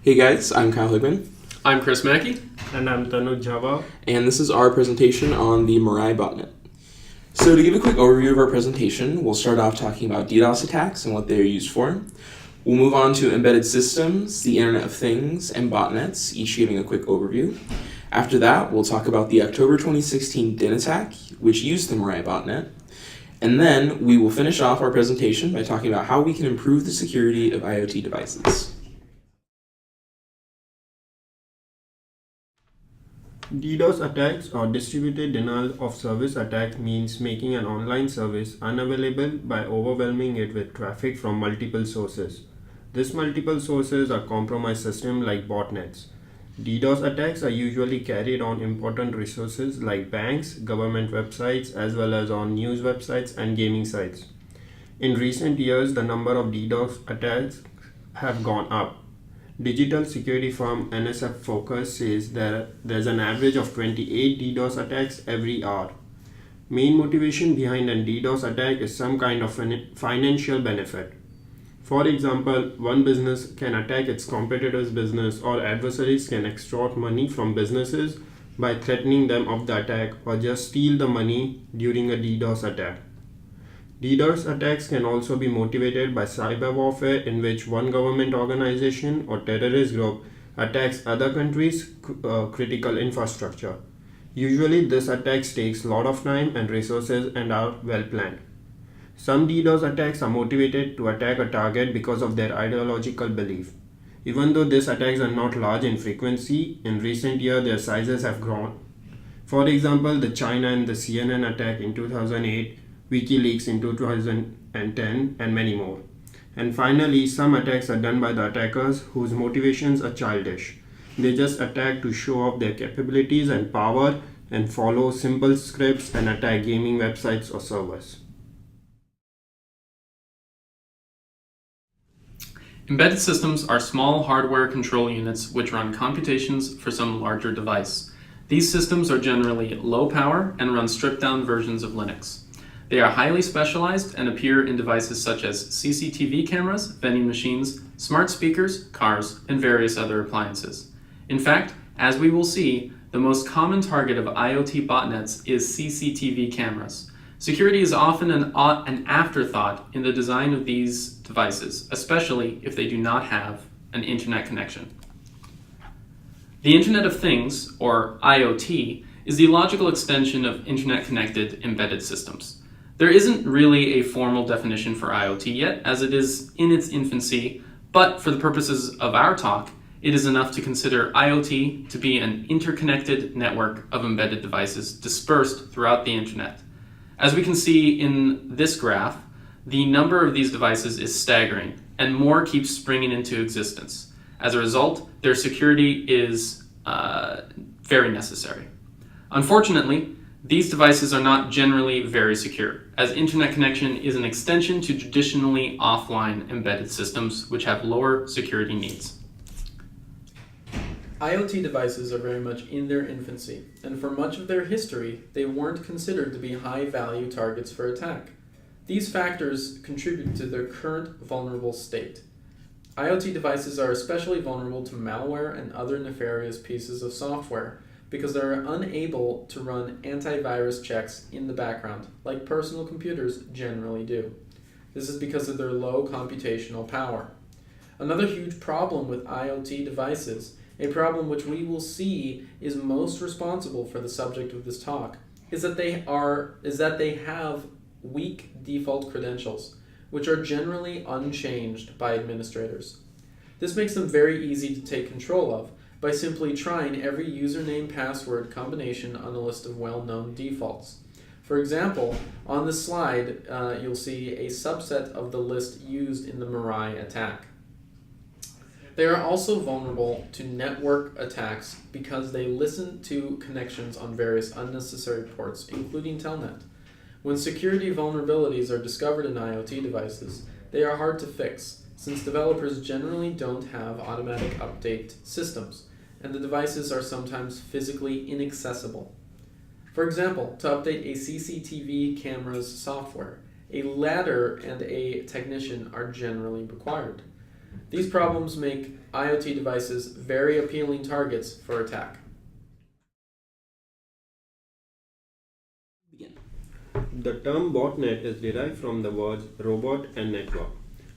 Hey guys, I'm Kyle Higman, I'm Chris Mackey. And I'm Tanu Java. and this is our presentation on the Mirai Botnet. So to give a quick overview of our presentation, we'll start off talking about DDoS attacks and what they're used for. We'll move on to embedded systems, the Internet of Things, and botnets, each giving a quick overview. After that, we'll talk about the October 2016 DIN attack, which used the Mirai Botnet. And then we will finish off our presentation by talking about how we can improve the security of IoT devices. DDoS attacks or distributed denial of service attack means making an online service unavailable by overwhelming it with traffic from multiple sources. These multiple sources are compromised systems like botnets. DDoS attacks are usually carried on important resources like banks, government websites, as well as on news websites and gaming sites. In recent years, the number of DDoS attacks have gone up. Digital security firm NSF Focus says there's an average of 28 DDoS attacks every hour. Main motivation behind a DDoS attack is some kind of financial benefit. For example, one business can attack its competitor's business, or adversaries can extort money from businesses by threatening them of the attack, or just steal the money during a DDoS attack. DDoS attacks can also be motivated by cyber warfare, in which one government organization or terrorist group attacks other countries' critical infrastructure. Usually, this attacks takes a lot of time and resources and are well planned. Some DDoS attacks are motivated to attack a target because of their ideological belief. Even though these attacks are not large in frequency, in recent years their sizes have grown. For example, the China and the CNN attack in 2008, WikiLeaks in 2010, and many more. And finally, some attacks are done by the attackers whose motivations are childish. They just attack to show off their capabilities and power and follow simple scripts and attack gaming websites or servers. Embedded systems are small hardware control units which run computations for some larger device. These systems are generally low power and run stripped-down versions of Linux. They are highly specialized and appear in devices such as CCTV cameras, vending machines, smart speakers, cars, and various other appliances. In fact, as we will see, the most common target of IoT botnets is CCTV cameras. Security is often an afterthought in the design of these devices, especially if they do not have an internet connection. The Internet of Things, or IoT, is the logical extension of internet-connected embedded systems. There isn't really a formal definition for IoT yet, as it is in its infancy, but for the purposes of our talk, it is enough to consider IoT to be an interconnected network of embedded devices dispersed throughout the internet. As we can see in this graph, the number of these devices is staggering, and more keep springing into existence. As a result, their security is very necessary. Unfortunately, these devices are not generally very secure, as internet connection is an extension to traditionally offline embedded systems which have lower security needs. IoT devices are very much in their infancy, and for much of their history, they weren't considered to be high-value targets for attack. These factors contribute to their current vulnerable state. IoT devices are especially vulnerable to malware and other nefarious pieces of software, because they are unable to run antivirus checks in the background, like personal computers generally do. This is because of their low computational power. Another huge problem with IoT devices, a problem which we will see is most responsible for the subject of this talk, is that they have weak default credentials, which are generally unchanged by administrators. This makes them very easy to take control of, by simply trying every username-password combination on a list of well-known defaults. For example, on this slide, you'll see a subset of the list used in the Mirai attack. They are also vulnerable to network attacks because they listen to connections on various unnecessary ports, including Telnet. When security vulnerabilities are discovered in IoT devices, they are hard to fix, since developers generally don't have automatic update systems, and the devices are sometimes physically inaccessible. For example, to update a CCTV camera's software, a ladder and a technician are generally required. These problems make IoT devices very appealing targets for attack. Begin. The term botnet is derived from the words robot and network.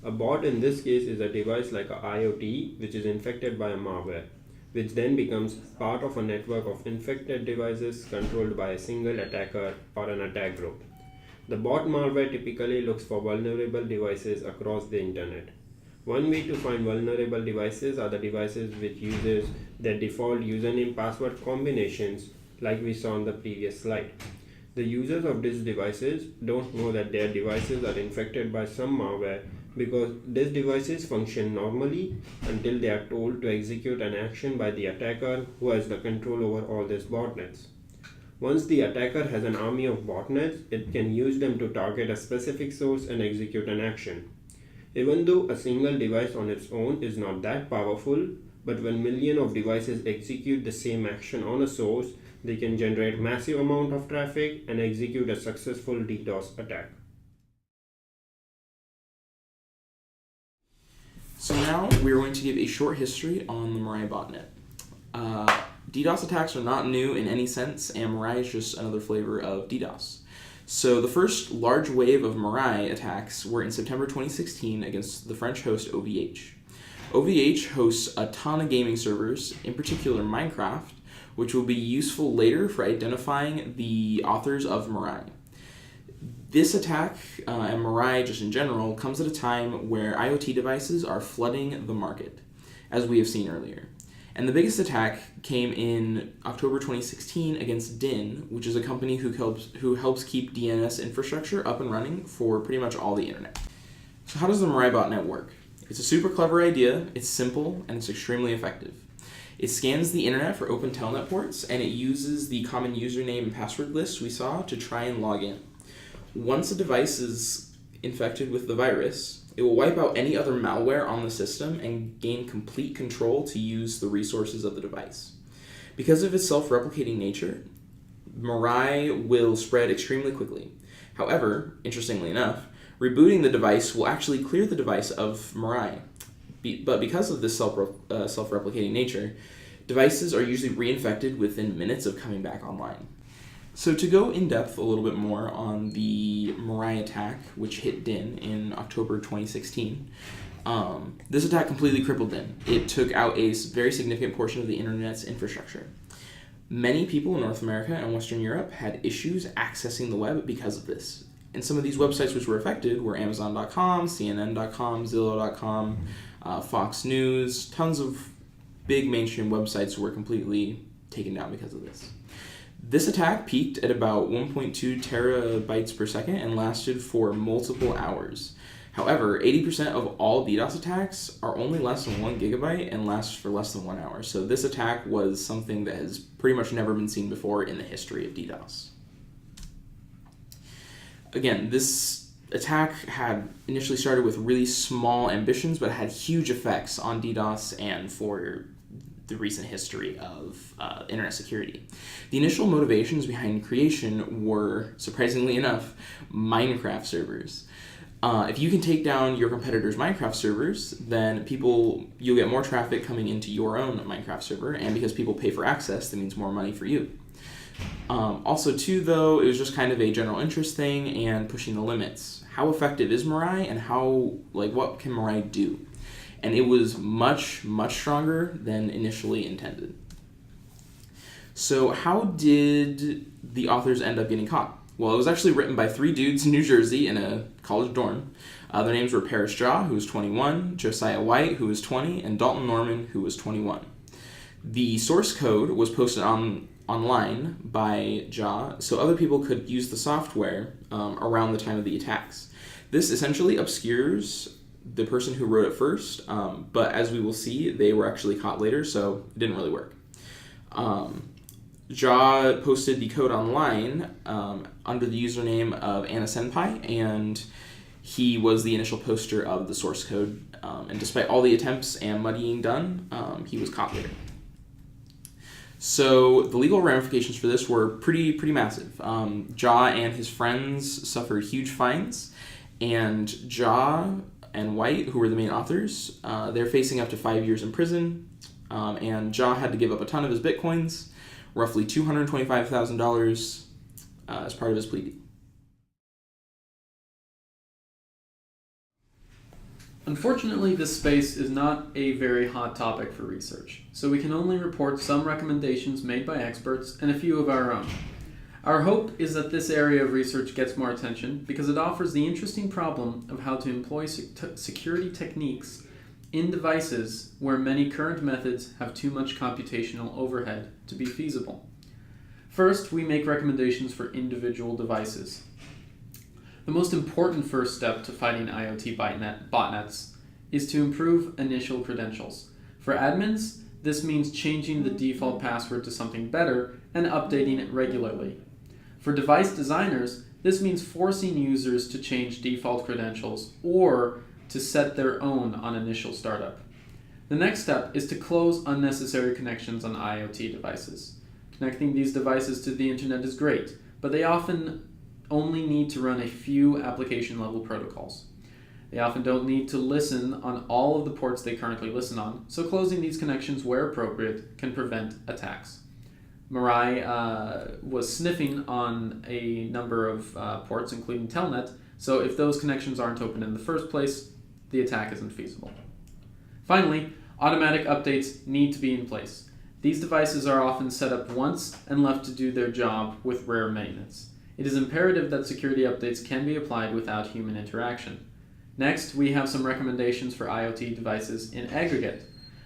A bot in this case is a device like a IoT which is infected by a malware, which then becomes part of a network of infected devices controlled by a single attacker or an attack group. The bot malware typically looks for vulnerable devices across the internet. One way to find vulnerable devices are the devices which uses their default username password combinations like we saw on the previous slide. The users of these devices don't know that their devices are infected by some malware because these devices function normally until they are told to execute an action by the attacker who has the control over all these botnets. Once the attacker has an army of botnets, it can use them to target a specific source and execute an action. Even though a single device on its own is not that powerful, but when millions of devices execute the same action on a source, they can generate massive amount of traffic and execute a successful DDoS attack. So now we're going to give a short history on the Mirai Botnet. DDoS attacks are not new in any sense, and Mirai is just another flavor of DDoS. So the first large wave of Mirai attacks were in September 2016 against the French host OVH. OVH hosts a ton of gaming servers, in particular Minecraft, which will be useful later for identifying the authors of Mirai. This attack, and Mirai just in general, comes at a time where IoT devices are flooding the market, as we have seen earlier. And the biggest attack came in October 2016 against DIN, which is a company who helps keep DNS infrastructure up and running for pretty much all the internet. So how does the Mirai Botnet work? It's a super clever idea, it's simple, and it's extremely effective. It scans the internet for open telnet ports, and it uses the common username and password lists we saw to try and log in. Once a device is infected with the virus, it will wipe out any other malware on the system and gain complete control to use the resources of the device. Because of its self-replicating nature, Mirai will spread extremely quickly. However, interestingly enough, rebooting the device will actually clear the device of Mirai. But because of this self-replicating nature, devices are usually reinfected within minutes of coming back online. So to go in depth a little bit more on the Mirai attack, which hit DIN in October 2016, this attack completely crippled DIN. It took out a very significant portion of the internet's infrastructure. Many people in North America and Western Europe had issues accessing the web because of this. And some of these websites which were affected were Amazon.com, CNN.com, Zillow.com, Fox News. Tons of big mainstream websites were completely taken down because of this. This attack peaked at about 1.2 terabytes per second and lasted for multiple hours. However, 80% of all DDoS attacks are only less than 1 gigabyte and last for less than 1 hour. So this attack was something that has pretty much never been seen before in the history of DDoS. Again, this attack had initially started with really small ambitions, but had huge effects on DDoS and for the recent history of internet security. The initial motivations behind creation were, surprisingly enough, Minecraft servers. If you can take down your competitors' Minecraft servers, then you'll get more traffic coming into your own Minecraft server, and because people pay for access, that means more money for you. Also, too, though, it was just kind of a general interest thing and pushing the limits. How effective is Mirai, and what can Mirai do? And it was much, much stronger than initially intended. So how did the authors end up getting caught? Well, it was actually written by 3 dudes in New Jersey in a college dorm. Their names were Paris Jaw, who was 21, Josiah White, who was 20, and Dalton Norman, who was 21. The source code was posted online by Jaw, so other people could use the software around the time of the attacks. This essentially obscures the person who wrote it first, but as we will see, they were actually caught later, so it didn't really work. Jaw posted the code online under the username of Anna Senpai, and he was the initial poster of the source code, and despite all the attempts and muddying done, he was caught later. So the legal ramifications for this were pretty massive. Jaw and his friends suffered huge fines, and Jaw and White, who were the main authors. They're facing up to 5 years in prison, and Jha had to give up a ton of his bitcoins, roughly $225,000, as part of his plea deal. Unfortunately, this space is not a very hot topic for research, so we can only report some recommendations made by experts and a few of our own. Our hope is that this area of research gets more attention because it offers the interesting problem of how to employ security techniques in devices where many current methods have too much computational overhead to be feasible. First, we make recommendations for individual devices. The most important first step to fighting IoT botnets is to improve initial credentials. For admins, this means changing the default password to something better and updating it regularly. For device designers, this means forcing users to change default credentials or to set their own on initial startup. The next step is to close unnecessary connections on IoT devices. Connecting these devices to the internet is great, but they often only need to run a few application-level protocols. They often don't need to listen on all of the ports they currently listen on, so closing these connections where appropriate can prevent attacks. Mirai was sniffing on a number of ports, including Telnet, so if those connections aren't open in the first place, the attack isn't feasible. Finally, automatic updates need to be in place. These devices are often set up once and left to do their job with rare maintenance. It is imperative that security updates can be applied without human interaction. Next, we have some recommendations for IoT devices in aggregate.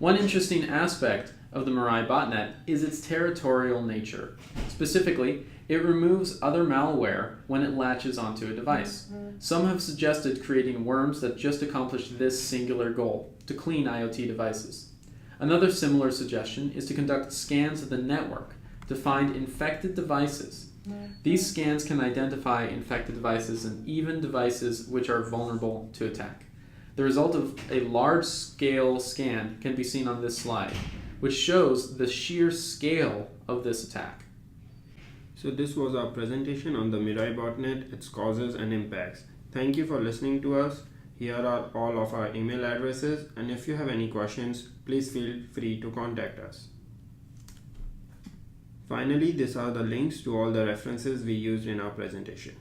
One interesting aspect of the Mirai Botnet is its territorial nature. Specifically, it removes other malware when it latches onto a device. Some have suggested creating worms that just accomplish this singular goal, to clean IoT devices. Another similar suggestion is to conduct scans of the network to find infected devices. These scans can identify infected devices and even devices which are vulnerable to attack. The result of a large-scale scan can be seen on this slide, which shows the sheer scale of this attack. So this was our presentation on the Mirai Botnet, its causes and impacts. Thank you for listening to us. Here are all of our email addresses, and if you have any questions, please feel free to contact us. Finally, these are the links to all the references we used in our presentation.